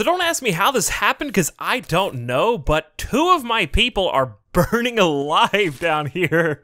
So don't ask me how this happened, because I don't know, but 2 of my people are burning alive down here.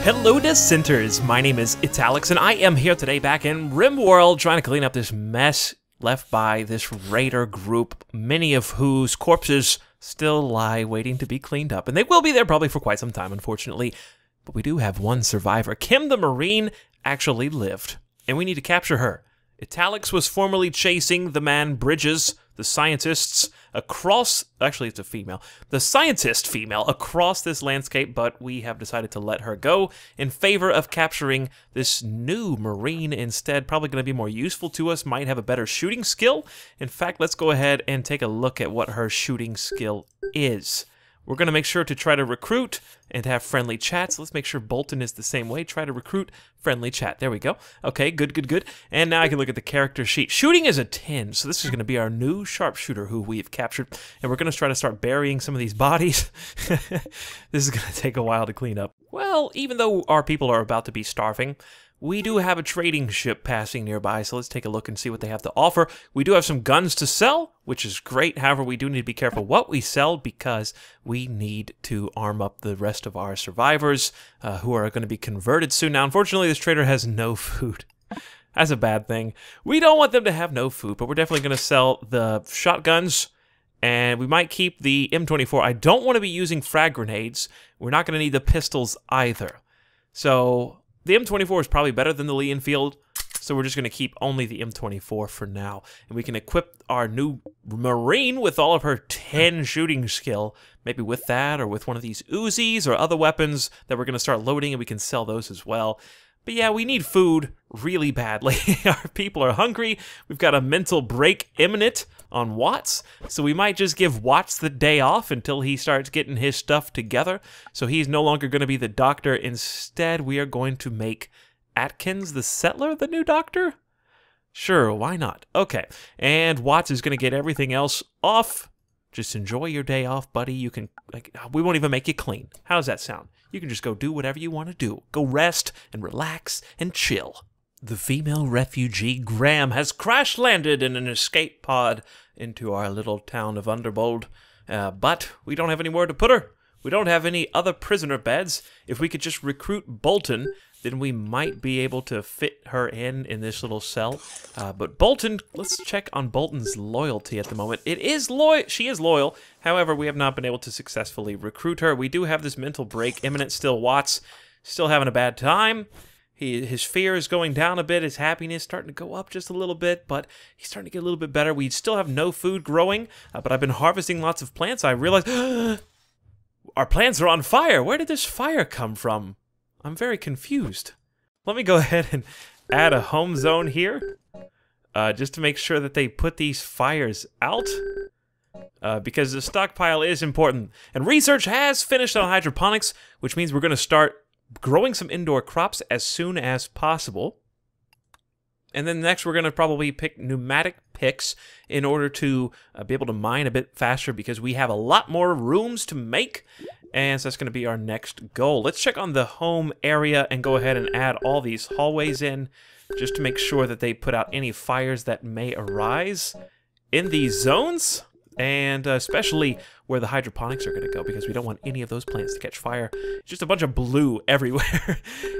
Hello dissenters, my name is Alex, and I am here today back in RimWorld trying to clean up this mess left by this raider group, many of whose corpses still lie waiting to be cleaned up, and they will be there probably for quite some time, unfortunately. But we do have one survivor. Kim the Marine actually lived, and we need to capture her. Alex was formerly chasing the man Bridges, the scientists, across, actually it's a female, the scientist female across this landscape, but we have decided to let her go in favor of capturing this new Marine instead. Probably going to be more useful to us, might have a better shooting skill. In fact, let's go ahead and take a look at what her shooting skill is. We're going to make sure to try to recruit and have friendly chats. Let's make sure Bolton is the same way. Try to recruit, friendly chat. There we go. Okay, good. And now I can look at the character sheet. Shooting is a 10, so this is going to be our new sharpshooter who we've captured. And we're going to try to start burying some of these bodies. This is going to take a while to clean up. Well, even though our people are about to be starving, we do have a trading ship passing nearby, so let's take a look and see what they have to offer. We do have some guns to sell, which is great. However, we do need to be careful what we sell because we need to arm up the rest of our survivors who are going to be converted soon. Now, unfortunately, this trader has no food. That's a bad thing. We don't want them to have no food, but we're definitely going to sell the shotguns, and we might keep the M24. I don't want to be using frag grenades. We're not going to need the pistols either. So the M24 is probably better than the Lee Enfield, so we're just going to keep only the M24 for now. And we can equip our new Marine with all of her 10 shooting skill, maybe with that or with one of these Uzis or other weapons that we're going to start loading, and we can sell those as well. But yeah, we need food really badly. Our people are hungry. We've got a mental break imminent on Watts, so we might just give Watts the day off until he starts getting his stuff together. So he's no longer going to be the doctor. Instead, we are going to make Atkins the settler the new doctor? Sure, why not? Okay, and Watts is going to get everything else off. Just enjoy your day off, buddy. You can, we won't even make you clean. How does that sound? You can just go do whatever you want to do. Go rest and relax and chill. The female refugee Graham has crash-landed in an escape pod into our little town of Underbold. But we don't have anywhere to put her. We don't have any other prisoner beds. If we could just recruit Bolton, then we might be able to fit her in this little cell. But Bolton, let's check on Bolton's loyalty at the moment. She is loyal. However, we have not been able to successfully recruit her. We do have this mental break imminent still. Watts still having a bad time. His fear is going down a bit. His happiness starting to go up just a little bit, but he's starting to get a little bit better. We still have no food growing, but I've been harvesting lots of plants. I realized our plants are on fire. Where did this fire come from? I'm very confused. Let me go ahead and add a home zone here, just to make sure that they put these fires out, because the stockpile is important. And research has finished on hydroponics, which means we're going to start growing some indoor crops as soon as possible. And then next we're going to probably pick pneumatic picks in order to be able to mine a bit faster, because we have a lot more rooms to make. And so that's going to be our next goal. Let's check on the home area and go ahead and add all these hallways in, just to make sure that they put out any fires that may arise in these zones. And especially where the hydroponics are going to go, because we don't want any of those plants to catch fire. Just a bunch of blue everywhere.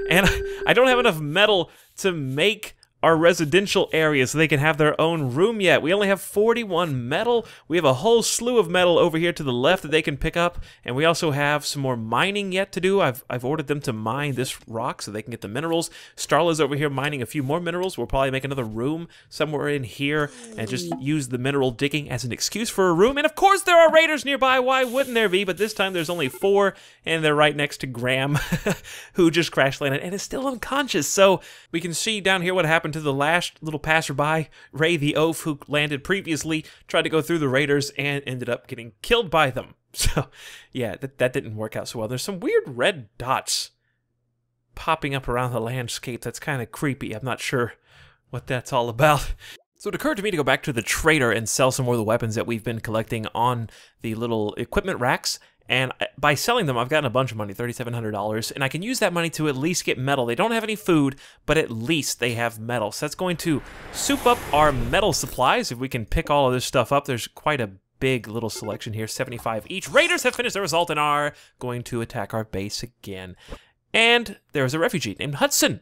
And I don't have enough metal to make our residential area so they can have their own room yet. We only have 41 metal. We have a whole slew of metal over here to the left that they can pick up, and we also have some more mining yet to do. I've ordered them to mine this rock so they can get the minerals. Starla's over here mining a few more minerals. We'll probably make another room somewhere in here and just use the mineral digging as an excuse for a room. And of course there are raiders nearby. Why wouldn't there be? But this time there's only 4, and they're right next to Graham, who just crash landed and is still unconscious. So we can see down here what happened to the last little passerby, Ray the Oaf, who landed previously, tried to go through the raiders and ended up getting killed by them. So yeah, that didn't work out so well. There's some weird red dots popping up around the landscape. That's kind of creepy. I'm not sure what that's all about. So it occurred to me to go back to the trader and sell some more of the weapons that we've been collecting on the little equipment racks, And by selling them, I've gotten a bunch of money, $3,700, and I can use that money to at least get metal. They don't have any food, but at least they have metal. So that's going to soup up our metal supplies. If we can pick all of this stuff up, there's quite a big little selection here, 75 each. Raiders have finished their assault and are going to attack our base again. And there's a refugee named Hudson.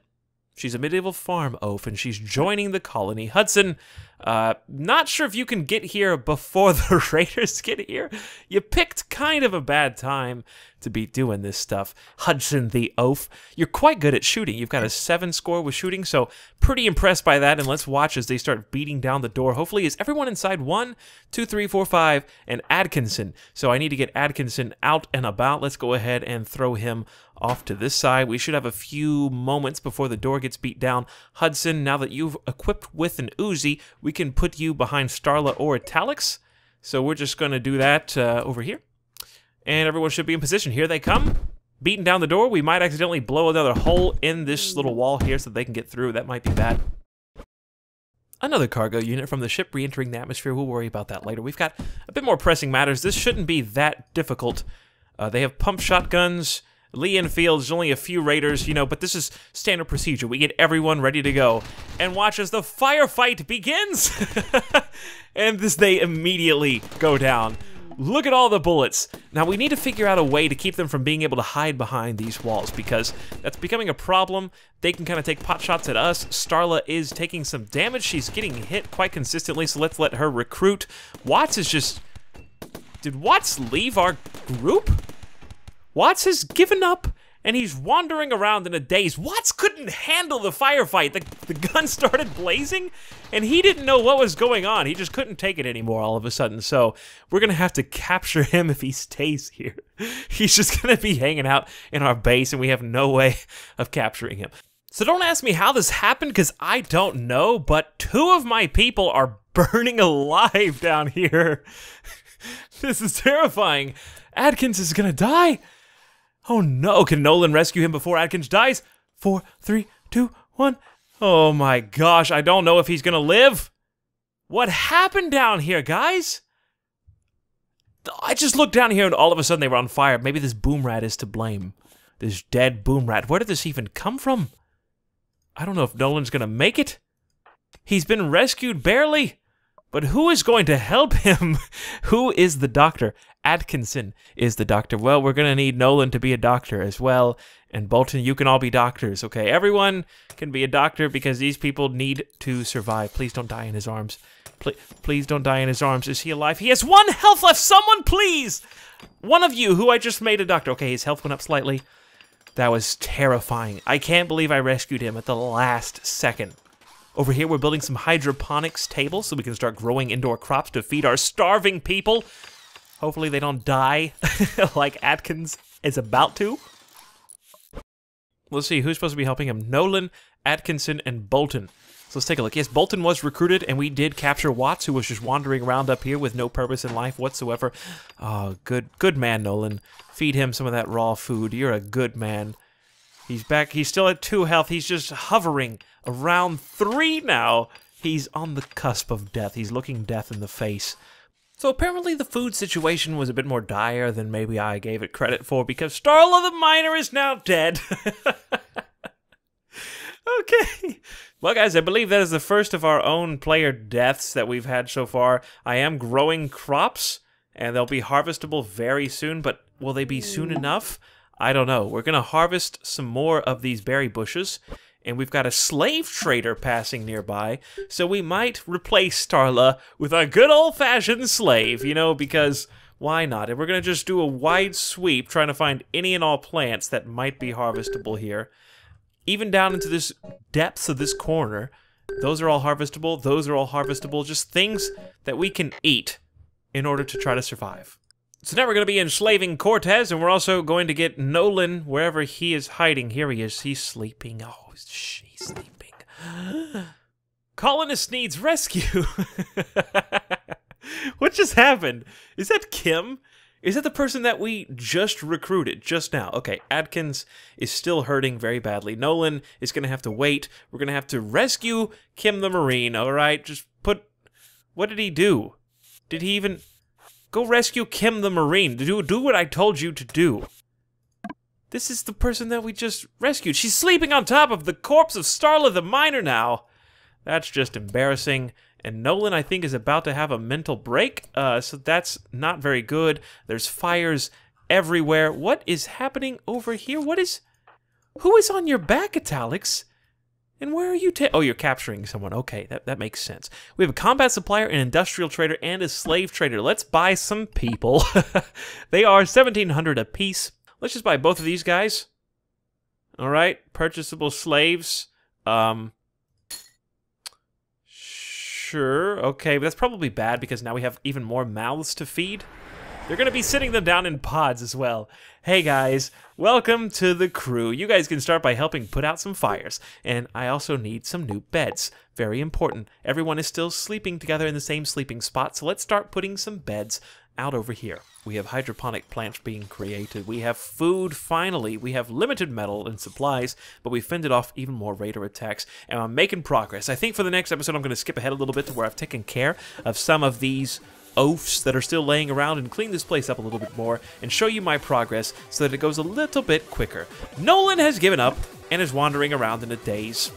She's a medieval farm oaf, and she's joining the colony. Hudson, not sure if you can get here before the Raiders get here. You picked kind of a bad time to be doing this stuff. Hudson the oaf. You're quite good at shooting. You've got a 7 score with shooting, so pretty impressed by that. And let's watch as they start beating down the door. Hopefully, is everyone inside? 1, 2, 3, 4, 5, and Atkinson. So I need to get Atkinson out and about. Let's go ahead and throw him off to this side. We should have a few moments before the door gets beat down. Hudson, now that you've equipped with an Uzi, we can put you behind Starla or Italics. So we're just going to do that over here. And everyone should be in position. Here they come. Beating down the door. We might accidentally blow another hole in this little wall here so they can get through. That might be bad. Another cargo unit from the ship re-entering the atmosphere. We'll worry about that later. We've got a bit more pressing matters. This shouldn't be that difficult. They have pump shotguns. Lee Enfield, only a few raiders, you know, but this is standard procedure. We get everyone ready to go. And watch as the firefight begins! And they immediately go down. Look at all the bullets. Now, we need to figure out a way to keep them from being able to hide behind these walls, because that's becoming a problem. They can kind of take pot shots at us. Starla is taking some damage. She's getting hit quite consistently, so let's let her recruit. Watts is just... Did Watts leave our group? Watts has given up, and he's wandering around in a daze. Watts couldn't handle the firefight. The gun started blazing, and he didn't know what was going on. He just couldn't take it anymore all of a sudden, so we're going to have to capture him if he stays here. He's just going to be hanging out in our base, and we have no way of capturing him. So don't ask me how this happened, because I don't know, but 2 of my people are burning alive down here. This is terrifying. Adkins is going to die. Oh no, can Nolan rescue him before Adkins dies? 4, 3, 2, 1. Oh my gosh, I don't know if he's gonna live. What happened down here, guys? I just looked down here and all of a sudden they were on fire. Maybe this boom rat is to blame. This dead boom rat. Where did this even come from? I don't know if Nolan's gonna make it. He's been rescued barely. But who is going to help him? Who is the doctor? Atkinson is the doctor. Well, we're going to need Nolan to be a doctor as well. And Bolton, you can all be doctors, okay? Everyone can be a doctor because these people need to survive. Please don't die in his arms. Please don't die in his arms. Is he alive? He has 1 health left. Someone, please! One of you who I just made a doctor. Okay, his health went up slightly. That was terrifying. I can't believe I rescued him at the last second. Over here, we're building some hydroponics tables so we can start growing indoor crops to feed our starving people. Hopefully they don't die like Atkins is about to. Let's see, who's supposed to be helping him? Nolan, Atkinson, and Bolton. So let's take a look. Yes, Bolton was recruited, and we did capture Watts, who was just wandering around up here with no purpose in life whatsoever. Oh, good man, Nolan. Feed him some of that raw food. You're a good man. He's back. He's still at 2 health. He's just hovering around 3 now. He's on the cusp of death. He's looking death in the face. So apparently the food situation was a bit more dire than maybe I gave it credit for, because Starla the Miner is now dead. Okay. Well, guys, I believe that is the first of our own player deaths that we've had so far. I am growing crops, and they'll be harvestable very soon, but will they be soon enough? I don't know. We're going to harvest some more of these berry bushes, and we've got a slave trader passing nearby, so we might replace Starla with a good old-fashioned slave, you know, because why not? And we're going to just do a wide sweep trying to find any and all plants that might be harvestable here. Even down into this depths of this corner, those are all harvestable, those are all harvestable, just things that we can eat in order to try to survive. So now we're going to be enslaving Cortez, and we're also going to get Nolan wherever he is hiding. Here he is. He's sleeping. Oh, he's sleeping. Colonist needs rescue. What just happened? Is that Kim? Is that the person that we just recruited just now? Okay, Adkins is still hurting very badly. Nolan is going to have to wait. We're going to have to rescue Kim the Marine, all right? Just put... What did he do? Did he even... Go rescue Kim the Marine. Do what I told you to do. This is the person that we just rescued. She's sleeping on top of the corpse of Starla the Miner now. That's just embarrassing. And Nolan, I think, is about to have a mental break. So that's not very good. There's fires everywhere. What is happening over here? Who is on your back, Italics? And where are you oh, you're capturing someone. Okay, that makes sense. We have a combat supplier, an industrial trader, and a slave trader. Let's buy some people. They are 1,700 apiece. Let's just buy both of these guys. All right, purchasable slaves. Sure, okay, but that's probably bad because now we have even more mouths to feed. They're going to be sitting them down in pods as well. Hey guys, welcome to the crew. You guys can start by helping put out some fires. And I also need some new beds. Very important. Everyone is still sleeping together in the same sleeping spot, so let's start putting some beds out over here. We have hydroponic plants being created. We have food, finally. We have limited metal and supplies, but we fended off even more raider attacks, and I'm making progress. I think for the next episode, I'm going to skip ahead a little bit to where I've taken care of some of these oafs that are still laying around and clean this place up a little bit more and show you my progress so that it goes a little bit quicker. Nolan has given up and is wandering around in a daze.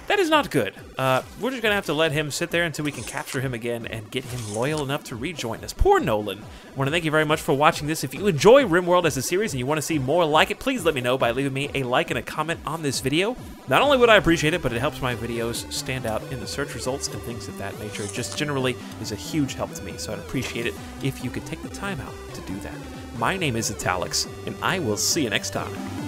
That is not good. We're just going to have to let him sit there until we can capture him again and get him loyal enough to rejoin us. Poor Nolan. I want to thank you very much for watching this. If you enjoy RimWorld as a series and you want to see more like it, please let me know by leaving me a like and a comment on this video. Not only would I appreciate it, but it helps my videos stand out in the search results and things of that nature. It just generally is a huge help to me, so I'd appreciate it if you could take the time out to do that. My name is Italics, and I will see you next time.